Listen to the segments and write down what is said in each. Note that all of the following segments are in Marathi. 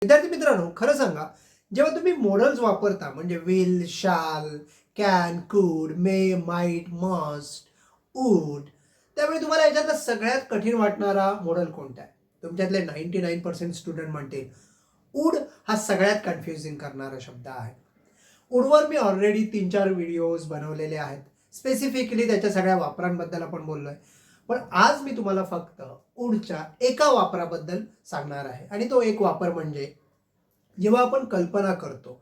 विद्यार्थी मित्रांनो, खरं सांगा, जेव्हा तुम्ही मॉडल्स वापरता म्हणजे विल, शाल, कॅन, कुड, मे, माइट, मस्ट, वूड, त्यावेळी तुम्हाला याच्यातला सगळ्यात कठीण वाटणारा मॉडेल कोणता आहे? तुमच्यातले 99% स्टुडंट म्हणतील वूड हा सगळ्यात कन्फ्युजिंग करणारा शब्द आहे. वूडवर मी ऑलरेडी 3-4 व्हिडिओज बनवलेले आहेत. स्पेसिफिकली त्याच्या सगळ्या वापरांबद्दल आपण बोललोय. पण आज मी तुम्हाला फक्त वूडच्या एका वापराबद्दल सांगणार आहे आणि तो एक वापर म्हणजे जेव्हा आपण कल्पना करतो,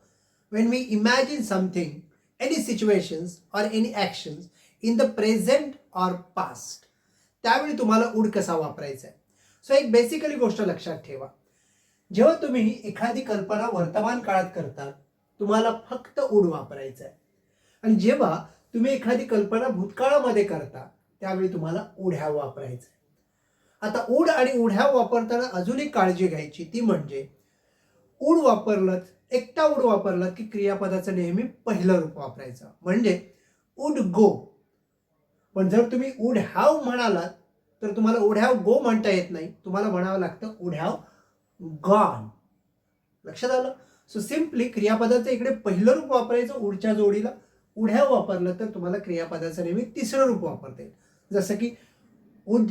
when we imagine something, any situations or any actions in the present or past, त्यावेळी तुम्हाला वूड कसा वापरायचा आहे. सो एक बेसिकली गोष्ट लक्षात ठेवा, जेव्हा तुम्ही एखादी कल्पना वर्तमान काळात करता तुम्हाला फक्त वूड वापरायचं आहे आणि जेव्हा तुम्ही एखादी कल्पना भूतकाळामध्ये करता त्यावेळी तुम्हाला वूड हॅव वापरायचं आहे. आता वूड आणि वूड हॅव वापरताना अजून एक काळजी घ्यायची, ती म्हणजे वूड वापरलं, एकटा वूड वापरलं की क्रियापदाचं नेहमी पहिलं रूप वापरायचं, म्हणजे वूड गो. पण जर तुम्ही वूड हॅव म्हणालात तर तुम्हाला वूड हॅव गो म्हणता येत नाही, तुम्हाला म्हणावं लागतं वूड हॅव गॉन. लक्षात आलं? सो सिम्पली क्रियापदाचं इकडे पहिलं रूप वापरायचं वूडच्या जोडीला. वूड हॅव वापरलं तर तुम्हाला क्रियापदाचं नेहमी तिसरं रूप वापरता येईल, जसं की would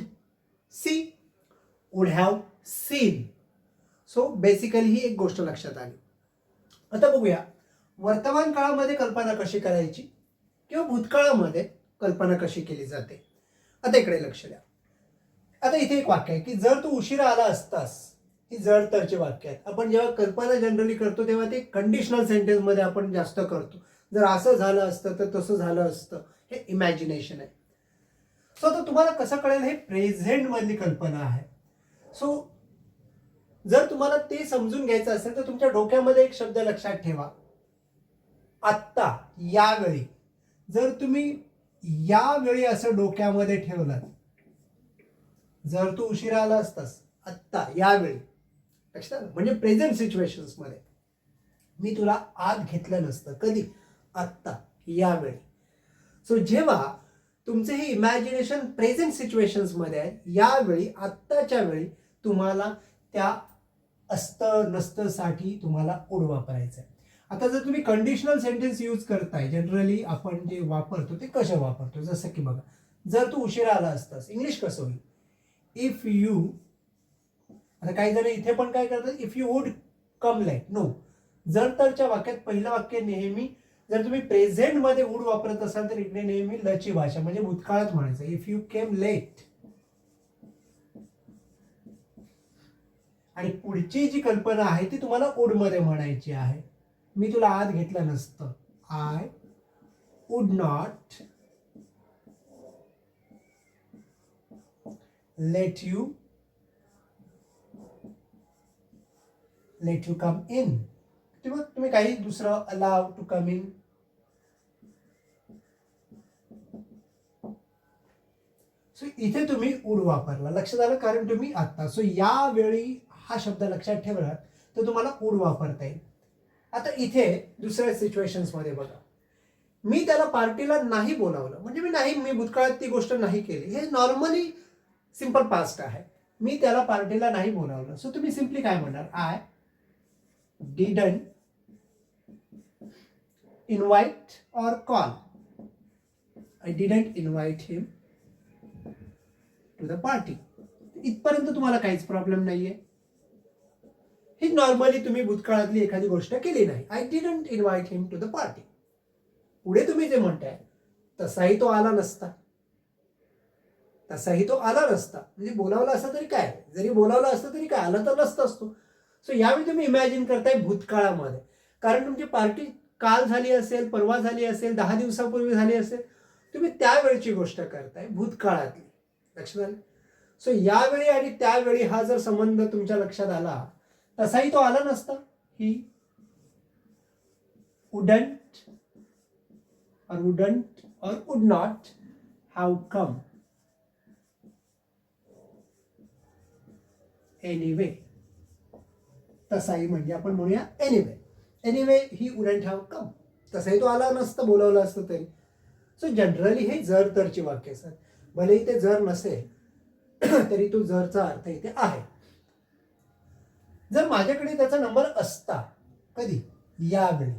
see, would have seen. So basically ही एक गोष्ट लक्षात आली. आता बघूया वर्तमान काळामध्ये कल्पना कशी करायची किंवा भूतकाळामध्ये कल्पना कशी केली जाते. आता इकडे लक्ष द्या. आता इथे एक वाक्य आहे की जर तू उशिरा आला असतास, ही जर तरचे वाक्य आहेत. आपण जेव्हा कल्पना जनरली करतो तेव्हा ते कंडिशनल सेंटेन्समध्ये आपण जास्त करतो. जर असं झालं असतं तर तसं झालं असतं, हे इमॅजिनेशन आहे. सो आता तुम्हाला कसं कळेल, हे प्रेझेंट मधली कल्पना आहे. सो जर तुम्हाला ते समजून घ्यायचं असेल तर तुमच्या डोक्यामध्ये एक शब्द लक्षात ठेवा, आत्ता, यावेळी. जर तुम्ही यावेळी असं डोक्यामध्ये ठेवलं, जर तू उशिरा आला असतास, आत्ता, यावेळी, लक्षात आलं? म्हणजे प्रेझेंट सिच्युएशन्स मध्ये मी तुला आत घेतलं नसतं. कधी? आत्ता, यावेळी. सो जेव्हा तुमचे हे इमॅजिनेशन प्रेझेंट सिच्युएशन्स मध्ये आहे, यावेळी, आत्ताच्या वेळी तुम्हाला त्या असतं नसतं साठी तुम्हाला वूड वापरायचं आहे. आता जर तुम्ही कंडिशनल सेंटेन्स यूज करताय, जनरली आपण जे वापरतो ते कसं वापरतो, जसं की बघा, जर तू उशिरा आला असतास, इंग्लिश कसं होईल? इफ यू, आता काही जण इथे पण काय करतात, if you would come late. No, जर तरच्या वाक्यात पहिलं वाक्य नेहमी, जर तुम्ही प्रेझेंट मध्ये वुड वापरत असाल तर इकडे नेहमी लची भाषा म्हणजे भूतकाळात म्हणायचं, इफ यू केम लेट. आणि पुढची जी कल्पना आहे ती तुम्हाला वुड मध्ये म्हणायची आहे. मी तुला आत घेतलं नसतं, I would not let you come in. तेव्हा तुम्ही काही दुसरं allow to come in. So इथे तुम्ही वुड वापरला, लक्षात आलं? कारण तुम्ही आता, सो यावेळी हा शब्द लक्षात ठेवला तर तुम्हाला वुड वापरता येईल. आता इथे दुसऱ्या सिच्युएशन्स मध्ये बघा, मी त्याला पार्टीला नाही बोलावलं, म्हणजे मी भूतकाळात ती गोष्ट नाही केली. हे नॉर्मली सिंपल पास्ट आहे. मी त्याला पार्टीला नाही बोलावलं. सो तुम्ही सिम्पली काय म्हणणार? I didn't invite or call. I didn't invite him to the party. इथपर्यंत तुम्हाला काहीच प्रॉब्लेम नाहीये. ही नॉर्मली तुम्ही भूतकाळातली एखादी गोष्ट केली नाही. I didn't invite him to the party. पुढे तुम्ही जे म्हणताय तसाही तो आला नसता, म्हणजे बोलावला असता तरी काय, जरी बोलावला असतं तरी काय, आला तर नसता असतो. सो यावेळी तुम्ही इमॅजिन करताय भूतकाळामध्ये, कारण तुमची पार्टी काल झाली असेल, परवा झाली असेल, 10 दिवसापूर्वी झाली असेल, तुम्ही त्यावेळची गोष्ट करताय, भूतकाळातली. लक्षात आलं? सो यावेळी आणि त्यावेळी हा जर संबंध तुमच्या लक्षात आला, तसाही तो आला नसता. ही wouldn't or would not have come anyway. तसाही म्हणजे आपण म्हणूया anyway he wouldn't have come. तसाही तो आला नसता, बोलावलं असतं तरी. सो जनरली हे जर तरची वाक्य असतात. भलेही ते जर नसेल तरी तो जरचा अर्थ इथे आहे. जर माझ्याकडे त्याचा नंबर असता, कधी, यावेळी,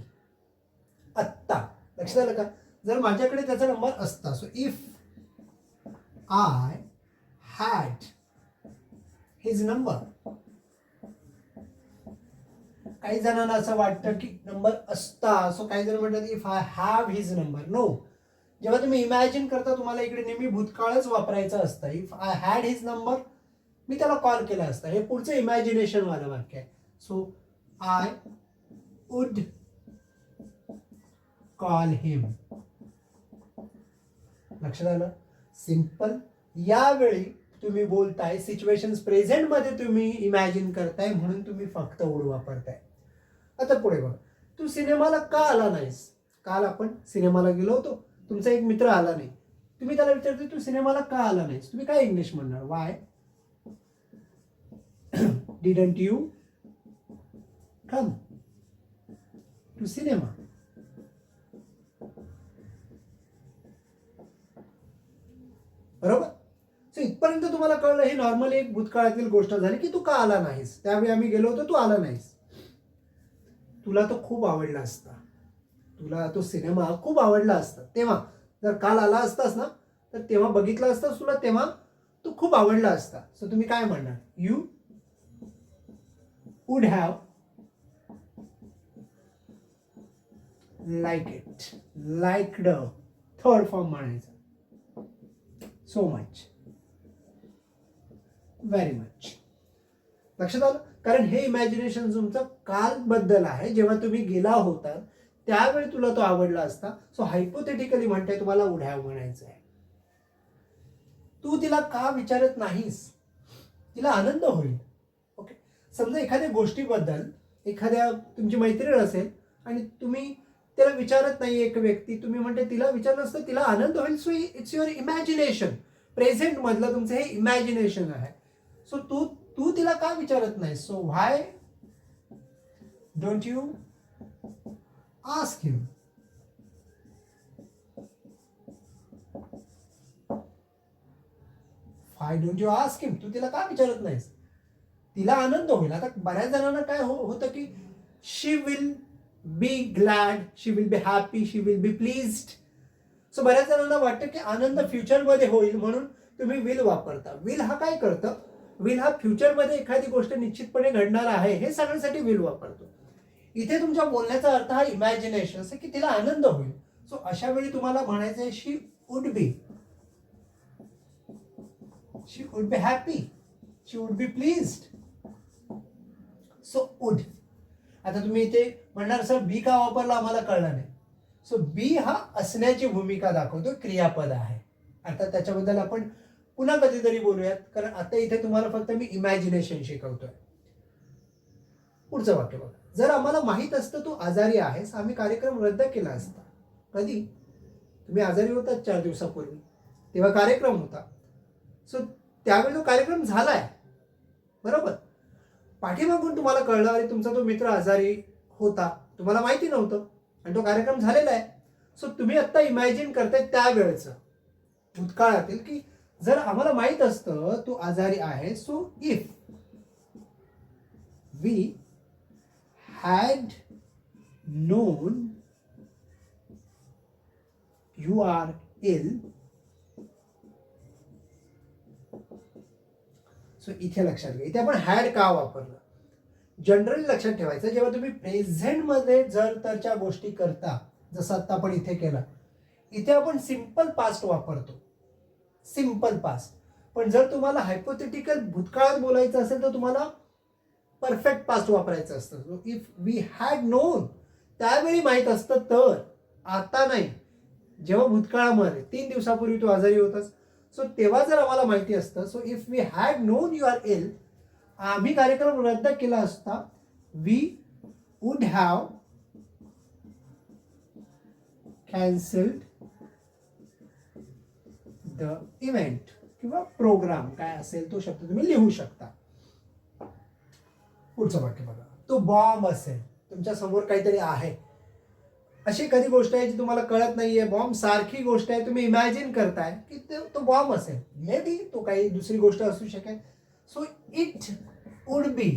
आत्ता, लक्षात आलं का? जर माझ्याकडे त्याचा नंबर असता, so if I had his number. काही जणांना असं वाटतं की नंबर असता, सो काही जण म्हणतात if I have his number. No, जेव्हा तुम्ही इमॅजिन करता तुम्हाला इकडे नेहमी भूतकाळच वापरायचं असतं. If I had his number, मी त्याला कॉल केला असता. हे पुढचं इमॅजिनेशन वालं वाक्य आहे. सो आय वुड कॉल हिम. लक्षात आलं? सिंपल. यावेळी तुम्ही बोलताय, सिच्युएशन्स प्रेझेंट मध्ये तुम्ही इमॅजिन करताय, म्हणून तुम्ही फक्त वुड वापरताय. आता पुढे बघा, तू सिनेमाला का आला नाहीस? काल आपण सिनेमाला गेलो होतो, तुमचा एक मित्र आला नाही. तुम्ही त्याला विचारते तू सिनेमाला का आला नाहीस? तुम्ही काय इंग्लिश म्हणणार? Why didn't you come to cinema? बरोबर. सो इथपर्यंत तुम्हाला कळलं, हे नॉर्मली एक भूतकाळातील गोष्ट झाली की तू का आला नाहीस. त्यावेळी आम्ही गेलो होतो, तू आला नाहीस. तुला तो खूप आवडला असता, तुला तो सिनेमा खूप आवडला असता. तेव्हा जर काल आला असतास ना, तर तेव्हा बघितला असतास, तुला तेव्हा तो खूप आवडला असता. सो तुम्ही काय म्हणणार? You would have like it. Liked, third form म्हणायचा. So much, very much. लक्षात आलं? कारण हे इमॅजिनेशन तुमचं काल बद्दल आहे, जेव्हा तुम्ही गेला होता त्यावेळी तुला तो आवडला असता. सो हायपोथेटिकली म्हणताय तुम्हाला वुड हॅव म्हणायचं आहे. तू तिला का विचारत नाहीस? तिला आनंद होईल. ओके. समजा एखाद्या गोष्टीबद्दल, एखाद्या तुमची मैत्रीण असेल आणि तुम्ही त्याला विचारत नाही, एक व्यक्ती, तुम्ही म्हणते तिला विचारलं असतं, तिला आनंद होईल. So it's your imagination. Present मधलं तुमचं हे इमॅजिनेशन आहे. सो तू तिला का विचारत नाही? So why don't you ask him? Why don't you ask him? तू तिला का विचारत नाहीस? तिला आनंद होईल. आता बऱ्याच जणांना काय होतं की she will be glad, she will be happy, she will be pleased. So बऱ्याच जणांना वाटतं की आनंद फ्युचरमध्ये होईल, म्हणून तुम्ही विल वापरता. विल हा काय करतं? विल हा फ्युचरमध्ये एखादी गोष्ट निश्चितपणे घडणार आहे हे सांगण्यासाठी विल वापरतो. इथे तुमच्या बोलण्याचा अर्थ हा इमॅजिनेशन असं की तिला आनंद होईल. सो अशा वेळी तुम्हाला म्हणायचं आहे she would be, she would be happy, she would be pleased. So would. आता तुम्ही इथे म्हणणार सर बी का वापरला आम्हाला कळलं नाही. सो बी हा असण्याची भूमिका दाखवतो, क्रियापद आहे. आता त्याच्याबद्दल आपण पुन्हा कधीतरी बोलूयात, कारण आता इथे तुम्हाला फक्त मी इमॅजिनेशन शिकवतोय. पुढचं वाक्य बघा. जर आम्हाला माहित असतं तू आजारी आहेस, आम्ही कार्यक्रम रद्द केला असता. कधी? तुम्ही आजारी होतात 4 दिवसापूर्वी, तेव्हा कार्यक्रम होता. सो त्यावेळी तो कार्यक्रम झालाय, बरोबर. पाठीमागून तुम्हाला कळलं अरे तुमचा तो मित्र आजारी होता, तुम्हाला माहिती नव्हतं आणि तो कार्यक्रम झालेला आहे. सो तुम्ही आता इमॅजिन करताय त्यावेळेचं भूतकाळातील की जर आम्हाला माहित असतं तू आजारी आहे, so if we had known you are ill. So इथे लक्षात घ्या, इथे आपण हॅड का वापरलं. जनरली लक्षात ठेवायचं, जेव्हा तुम्ही प्रेझेंटमध्ये जर तरच्या गोष्टी करता, जसं आता आपण इथे केला, इथे आपण सिंपल पास्ट वापरतो, सिंपल पास्ट. पण जर तुम्हाला हायपोथेटिकल भूतकाळात बोलायचं असेल तर तुम्हाला परफेक्ट पास्ट वापरायचं असतं. इफ वी हॅड नोन, त्यावेळी माहीत असतं तर, आता नाही. जेव्हा भूतकाळामध्ये 3 दिवसापूर्वी तू आजारी होतास, सो तेव्हा जर आम्हाला माहिती असतं, so if we had known you are ill, आम्ही कार्यक्रम रद्द केला असता. We would have cancelled the event किंवा प्रोग्राम, काय असेल तो शब्द तुम्ही लिहू शकता. पुढचं वाक्य बघा. तो बॉम्ब असेल, तुमच्या समोर काहीतरी आहे, अशी कधी गोष्ट आहे जी तुम्हाला कळत नाहीये, बॉम्ब सारखी गोष्ट आहे, तुम्ही इमॅजिन करताय की तो बॉम्ब असेल. मे बी तो काही दुसरी गोष्ट असू शकेल. So it would B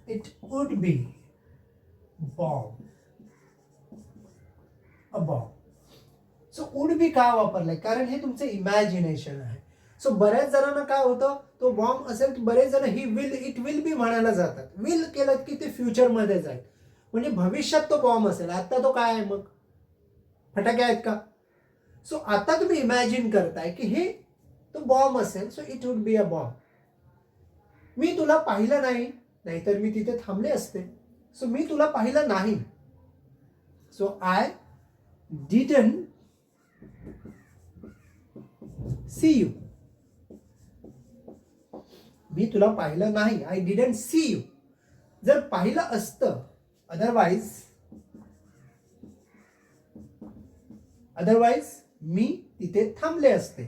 it would B bomb, a bomb. So would be का वापरलाय? कारण हे तुमचं इमॅजिनेशन आहे. सो बऱ्याच जणांना काय होतं, तो बॉम्ब असेल तर बरेच जण he will, it will be म्हणायला जातात. विल केलं की ते फ्युचरमध्ये जाईल, म्हणजे भविष्यात तो बॉम्ब असेल. आता तो काय आहे मग? फटाके आहेत का? सो आता तुम्ही इमॅजिन करताय की हे तो बॉम्ब असेल, so it would be a bomb. मी तुला पाहिलं नाही, नाहीतर मी तिथे थांबले असते. सो मी तुला पाहिलं नाही, so I didn't see you. मी तुला पाहिलं नाही, आय डिडंट सी यू. जर पाहिलं असतं, अदरवाईज मी तिथे थांबले असते.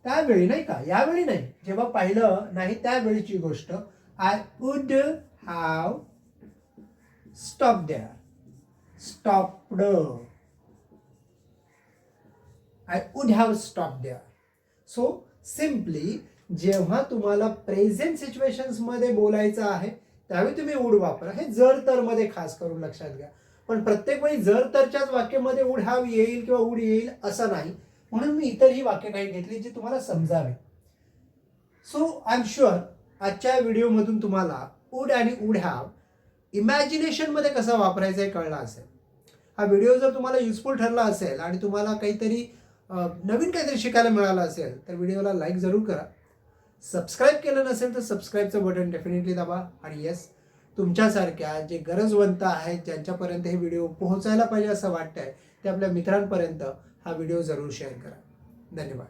त्यावेळी नाही का, यावेळी नाही, जेव्हा पाहिलं नाही त्यावेळीची गोष्ट. I would have stop there, stopped. I would have stop there. So simply जेव्हा तुम्हाला प्रेझेंट सिच्युएशन्स मध्ये बोलायचं आहे त्यावेळी तुम्ही वुड वापरा. हे जर तर मध्ये खास करून लक्षात घ्या. पण प्रत्येक वेळी जर तरच्याच वाक्यामध्ये वुड हॅव येईल किंवा वुड येईल असं नाही. म्हणून मी इतरही वाक्य काही घेतली जी तुम्हाला समजावे. सो आय एम शुअर आजच्या व्हिडिओमधून तुम्हाला वुड आणि वुड हॅव इमॅजिनेशन मध्ये कसं वापरायचं हे कळलं असेल. हा व्हिडिओ जर तुम्हाला युजफुल ठरला असेल आणि तुम्हाला काहीतरी नवीन काहीतरी शिकायला मिळालं असेल तर व्हिडिओला लाईक जरूर करा. सबस्क्राईब केलं नसेल तर सबस्क्राईबचं बटन डेफिनेटली दाबा. आणि येस, तुमच्यासारख्या जे गरजवंत आहेत, ज्यांच्यापर्यंत हे व्हिडिओ पोहोचायला पाहिजे असं वाटतंय, ते आपल्या मित्रांपर्यंत हा व्हिडिओ जरूर शेअर करा. धन्यवाद.